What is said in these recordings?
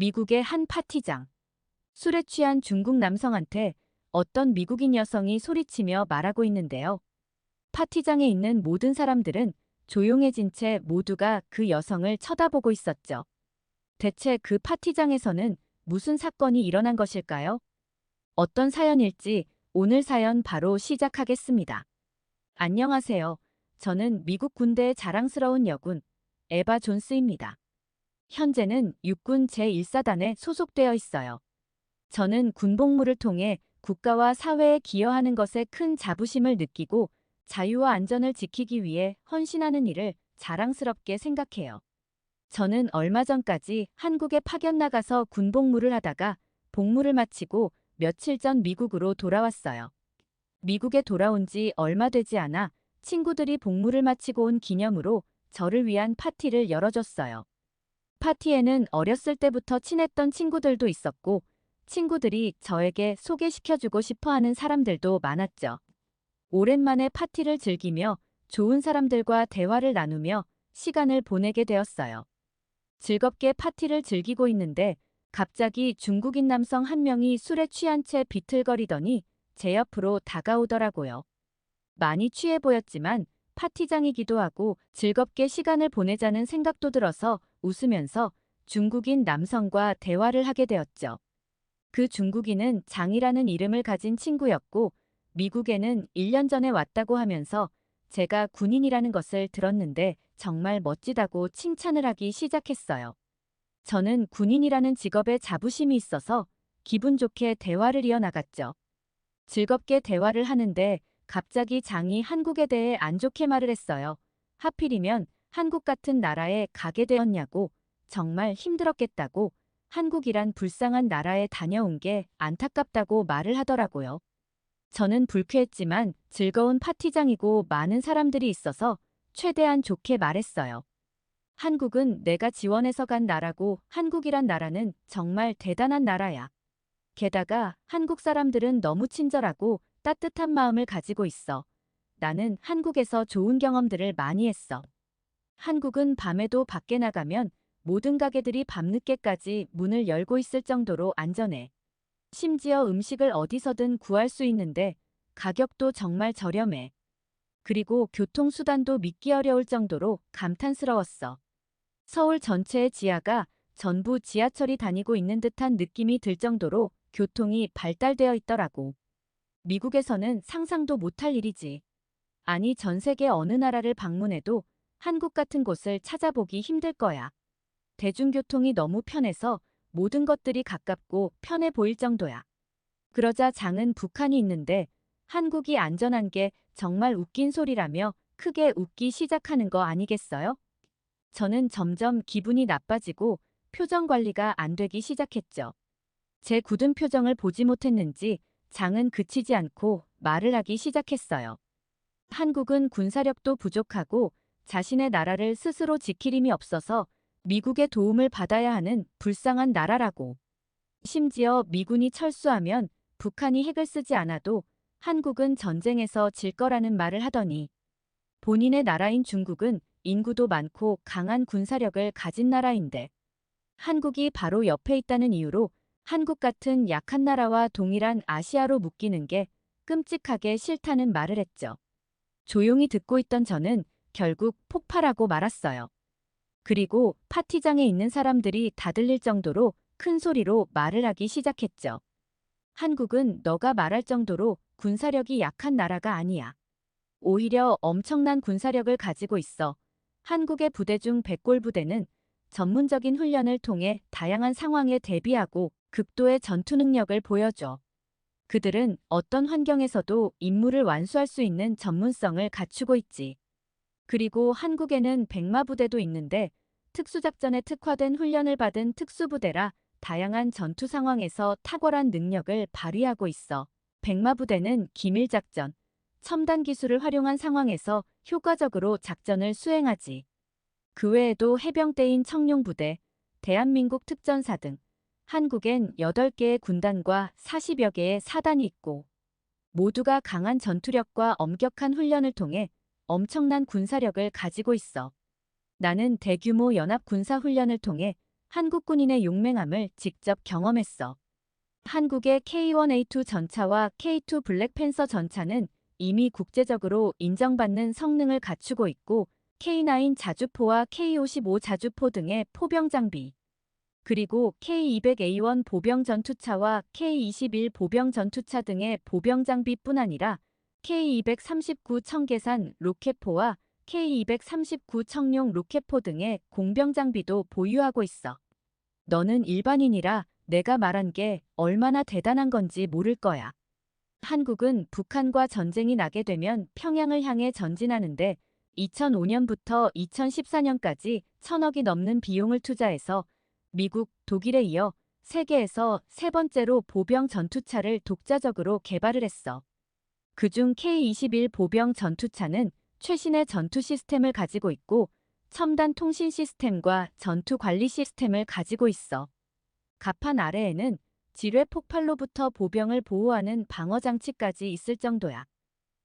미국의 한 파티장. 술에 취한 중국 남성한테 어떤 미국인 여성이 소리치며 말하고 있는데요. 파티장에 있는 모든 사람들은 조용해진 채 모두가 그 여성을 쳐다보고 있었죠. 대체 그 파티장에서는 무슨 사건이 일어난 것일까요? 어떤 사연일지 오늘 사연 바로 시작하겠습니다. 안녕하세요. 저는 미국 군대의 자랑스러운 여군 에바 존스입니다. 현재는 육군 제1사단에 소속되어 있어요. 저는 군복무를 통해 국가와 사회에 기여하는 것에 큰 자부심을 느끼고 자유와 안전을 지키기 위해 헌신하는 일을 자랑스럽게 생각해요. 저는 얼마 전까지 한국에 파견 나가서 군복무를 하다가 복무를 마치고 며칠 전 미국으로 돌아왔어요. 미국에 돌아온 지 얼마 되지 않아 친구들이 복무를 마치고 온 기념으로 저를 위한 파티를 열어줬어요. 파티에는 어렸을 때부터 친했던 친구들도 있었고 친구들이 저에게 소개시켜주고 싶어하는 사람들도 많았죠. 오랜만에 파티를 즐기며 좋은 사람들과 대화를 나누며 시간을 보내게 되었어요. 즐겁게 파티를 즐기고 있는데 갑자기 중국인 남성 한 명이 술에 취한 채 비틀거리더니 제 옆으로 다가오더라고요. 많이 취해 보였지만 파티장이기도 하고 즐겁게 시간을 보내자는 생각도 들어서 웃으면서 중국인 남성과 대화를 하게 되었죠. 그 중국인은 장이라는 이름을 가진 친구였고 미국에는 1년 전에 왔다고 하면서 제가 군인이라는 것을 들었는데 정말 멋지다고 칭찬을 하기 시작했어요. 저는 군인이라는 직업에 자부심이 있어서 기분 좋게 대화를 이어나갔죠. 즐겁게 대화를 하는데 갑자기 장이 한국에 대해 안 좋게 말을 했어요. 하필이면 한국 같은 나라에 가게 되었냐고, 정말 힘들었겠다고, 한국이란 불쌍한 나라에 다녀온 게 안타깝다고 말을 하더라고요. 저는 불쾌했지만 즐거운 파티장이고 많은 사람들이 있어서 최대한 좋게 말했어요. 한국은 내가 지원해서 간 나라고 한국이란 나라는 정말 대단한 나라야. 게다가 한국 사람들은 너무 친절하고 따뜻한 마음을 가지고 있어. 나는 한국에서 좋은 경험들을 많이 했어. 한국은 밤에도 밖에 나가면 모든 가게들이 밤늦게까지 문을 열고 있을 정도로 안전해. 심지어 음식을 어디서든 구할 수 있는데 가격도 정말 저렴해. 그리고 교통수단도 믿기 어려울 정도로 감탄스러웠어. 서울 전체의 지하가 전부 지하철이 다니고 있는 듯한 느낌이 들 정도로 교통이 발달되어 있더라고. 미국에서는 상상도 못할 일이지. 아니, 전 세계 어느 나라를 방문해도 한국 같은 곳을 찾아보기 힘들 거야. 대중교통이 너무 편해서 모든 것들이 가깝고 편해 보일 정도야. 그러자 장은 북한이 있는데 한국이 안전한 게 정말 웃긴 소리라며 크게 웃기 시작하는 거 아니겠어요? 저는 점점 기분이 나빠지고 표정 관리가 안 되기 시작했죠. 제 굳은 표정을 보지 못했는지 장은 그치지 않고 말을 하기 시작했어요. 한국은 군사력도 부족하고 자신의 나라를 스스로 지킬 힘이 없어서 미국의 도움을 받아야 하는 불쌍한 나라라고. 심지어 미군이 철수하면 북한이 핵을 쓰지 않아도 한국은 전쟁에서 질 거라는 말을 하더니 본인의 나라인 중국은 인구도 많고 강한 군사력을 가진 나라인데 한국이 바로 옆에 있다는 이유로 한국 같은 약한 나라와 동일한 아시아로 묶이는 게 끔찍하게 싫다는 말을 했죠. 조용히 듣고 있던 저는 결국 폭발하고 말았어요. 그리고 파티장에 있는 사람들이 다 들릴 정도로 큰 소리로 말을 하기 시작했죠. 한국은 너가 말할 정도로 군사력이 약한 나라가 아니야. 오히려 엄청난 군사력을 가지고 있어. 한국의 부대 중 백골 부대는 전문적인 훈련을 통해 다양한 상황에 대비하고 극도의 전투 능력을 보여줘. 그들은 어떤 환경에서도 임무를 완수할 수 있는 전문성을 갖추고 있지. 그리고 한국에는 백마부대도 있는데 특수작전에 특화된 훈련을 받은 특수부대라 다양한 전투 상황에서 탁월한 능력을 발휘하고 있어. 백마부대는 기밀작전, 첨단 기술을 활용한 상황에서 효과적으로 작전을 수행하지. 그 외에도 해병대인 청룡부대, 대한민국 특전사 등 한국엔 8개의 군단과 40여 개의 사단이 있고 모두가 강한 전투력과 엄격한 훈련을 통해 엄청난 군사력을 가지고 있어. 나는 대규모 연합 군사 훈련을 통해 한국 군인의 용맹함을 직접 경험했어. 한국의 K1A2 전차와 K2 블랙팬서 전차는 이미 국제적으로 인정받는 성능을 갖추고 있고 K9 자주포와 K55 자주포 등의 포병 장비, 그리고 K200A1 보병 전투차와 K21 보병 전투차 등의 보병 장비뿐 아니라 K239 청계산 로켓포와 K239 청룡 로켓포 등의 공병 장비도 보유하고 있어. 너는 일반인이라 내가 말한 게 얼마나 대단한 건지 모를 거야. 한국은 북한과 전쟁이 나게 되면 평양을 향해 전진하는데 2005년부터 2014년까지 1,000억이 넘는 비용을 투자해서 미국, 독일에 이어 세계에서 세 번째로 보병 전투차를 독자적으로 개발을 했어. 그중 K21 보병 전투차는 최신의 전투 시스템을 가지고 있고 첨단 통신 시스템과 전투 관리 시스템을 가지고 있어. 갑판 아래에는 지뢰 폭발로부터 보병을 보호하는 방어 장치까지 있을 정도야.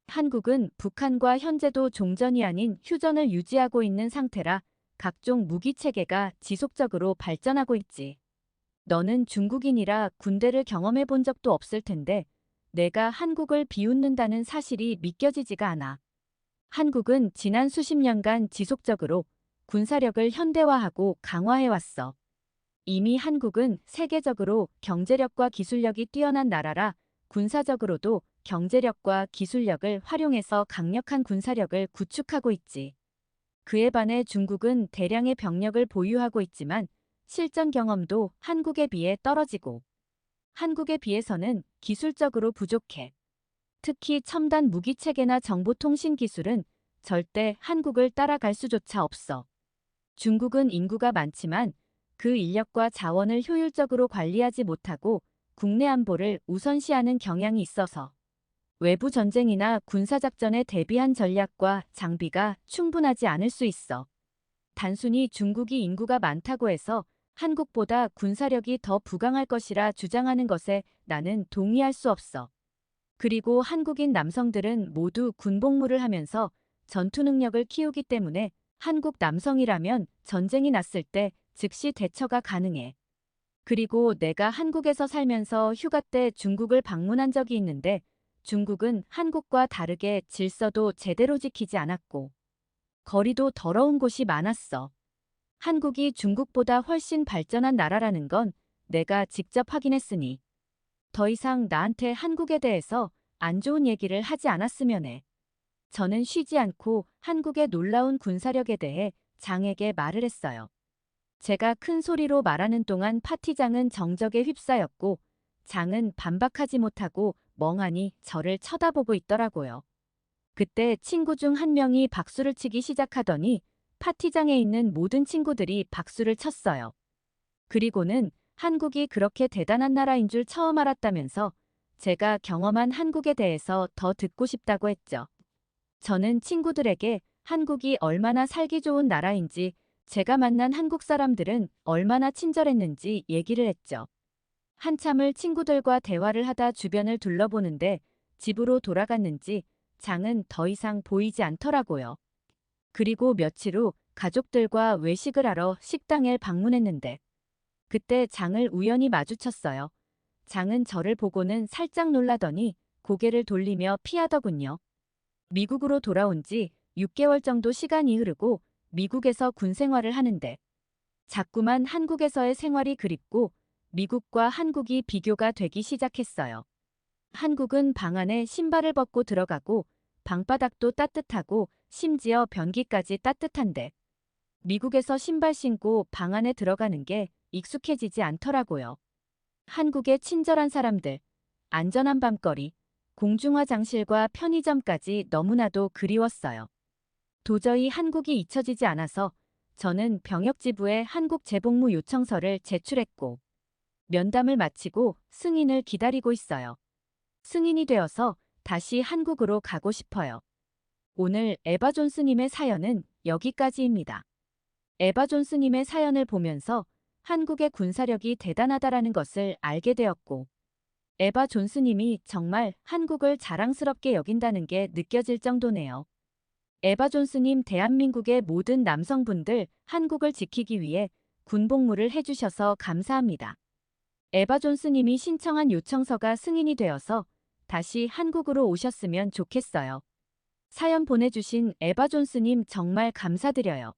한국은 북한과 현재도 종전이 아닌 휴전을 유지하고 있는 상태라 각종 무기 체계가 지속적으로 발전하고 있지. 너는 중국인이라 군대를 경험해 본 적도 없을 텐데 내가 한국을 비웃는다는 사실이 믿겨지지가 않아. 한국은 지난 수십 년간 지속적으로 군사력을 현대화하고 강화해왔어. 이미 한국은 세계적으로 경제력과 기술력이 뛰어난 나라라 군사적으로도 경제력과 기술력을 활용해서 강력한 군사력을 구축하고 있지. 그에 반해 중국은 대량의 병력을 보유하고 있지만 실전 경험도 한국에 비해 떨어지고 한국에 비해서는 기술적으로 부족해. 특히 첨단 무기체계나 정보통신 기술은 절대 한국을 따라갈 수조차 없어. 중국은 인구가 많지만 그 인력과 자원을 효율적으로 관리하지 못하고 국내 안보를 우선시하는 경향이 있어서 외부 전쟁이나 군사작전에 대비한 전략과 장비가 충분하지 않을 수 있어. 단순히 중국이 인구가 많다고 해서 한국보다 군사력이 더 부강할 것이라 주장하는 것에 나는 동의할 수 없어. 그리고 한국인 남성들은 모두 군복무를 하면서 전투 능력을 키우기 때문에 한국 남성이라면 전쟁이 났을 때 즉시 대처가 가능해. 그리고 내가 한국에서 살면서 휴가 때 중국을 방문한 적이 있는데 중국은 한국과 다르게 질서도 제대로 지키지 않았고 거리도 더러운 곳이 많았어. 한국이 중국보다 훨씬 발전한 나라라는 건 내가 직접 확인했으니 더 이상 나한테 한국에 대해서 안 좋은 얘기를 하지 않았으면 해. 저는 쉬지 않고 한국의 놀라운 군사력에 대해 장에게 말을 했어요. 제가 큰 소리로 말하는 동안 파티장은 정적에 휩싸였고 장은 반박하지 못하고 멍하니 저를 쳐다보고 있더라고요. 그때 친구 중 한 명이 박수를 치기 시작하더니 파티장에 있는 모든 친구들이 박수를 쳤어요. 그리고는 한국이 그렇게 대단한 나라인 줄 처음 알았다면서 제가 경험한 한국에 대해서 더 듣고 싶다고 했죠. 저는 친구들에게 한국이 얼마나 살기 좋은 나라인지 제가 만난 한국 사람들은 얼마나 친절했는지 얘기를 했죠. 한참을 친구들과 대화를 하다 주변을 둘러보는데 집으로 돌아갔는지 장은 더 이상 보이지 않더라고요. 그리고 며칠 후 가족들과 외식을 하러 식당에 방문했는데 그때 장을 우연히 마주쳤어요. 장은 저를 보고는 살짝 놀라더니 고개를 돌리며 피하더군요. 미국으로 돌아온 지 6개월 정도 시간이 흐르고 미국에서 군 생활을 하는데 자꾸만 한국에서의 생활이 그립고 미국과 한국이 비교가 되기 시작했어요. 한국은 방 안에 신발을 벗고 들어가고 방바닥도 따뜻하고 심지어 변기까지 따뜻한데 미국에서 신발 신고 방 안에 들어가는 게 익숙해지지 않더라고요. 한국의 친절한 사람들, 안전한 밤거리, 공중화장실과 편의점까지 너무나도 그리웠어요. 도저히 한국이 잊혀지지 않아서 저는 병역지부에 한국 재복무 요청서를 제출했고 면담을 마치고 승인을 기다리고 있어요. 승인이 되어서 다시 한국으로 가고 싶어요. 오늘 에바 존스님의 사연은 여기까지입니다. 에바 존스님의 사연을 보면서 한국의 군사력이 대단하다라는 것을 알게 되었고 에바 존스님이 정말 한국을 자랑스럽게 여긴다는 게 느껴질 정도네요. 에바 존스님 대한민국의 모든 남성분들 한국을 지키기 위해 군복무를 해주셔서 감사합니다. 에바 존스님이 신청한 요청서가 승인이 되어서 다시 한국으로 오셨으면 좋겠어요. 사연 보내주신 에바 존스님 정말 감사드려요.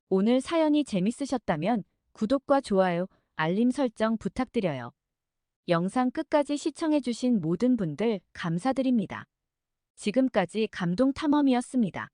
오늘 사연이 재밌으셨다면 구독과 좋아요, 알림 설정 부탁드려요. 영상 끝까지 시청해주신 모든 분들 감사드립니다. 지금까지 감동탐험이었습니다.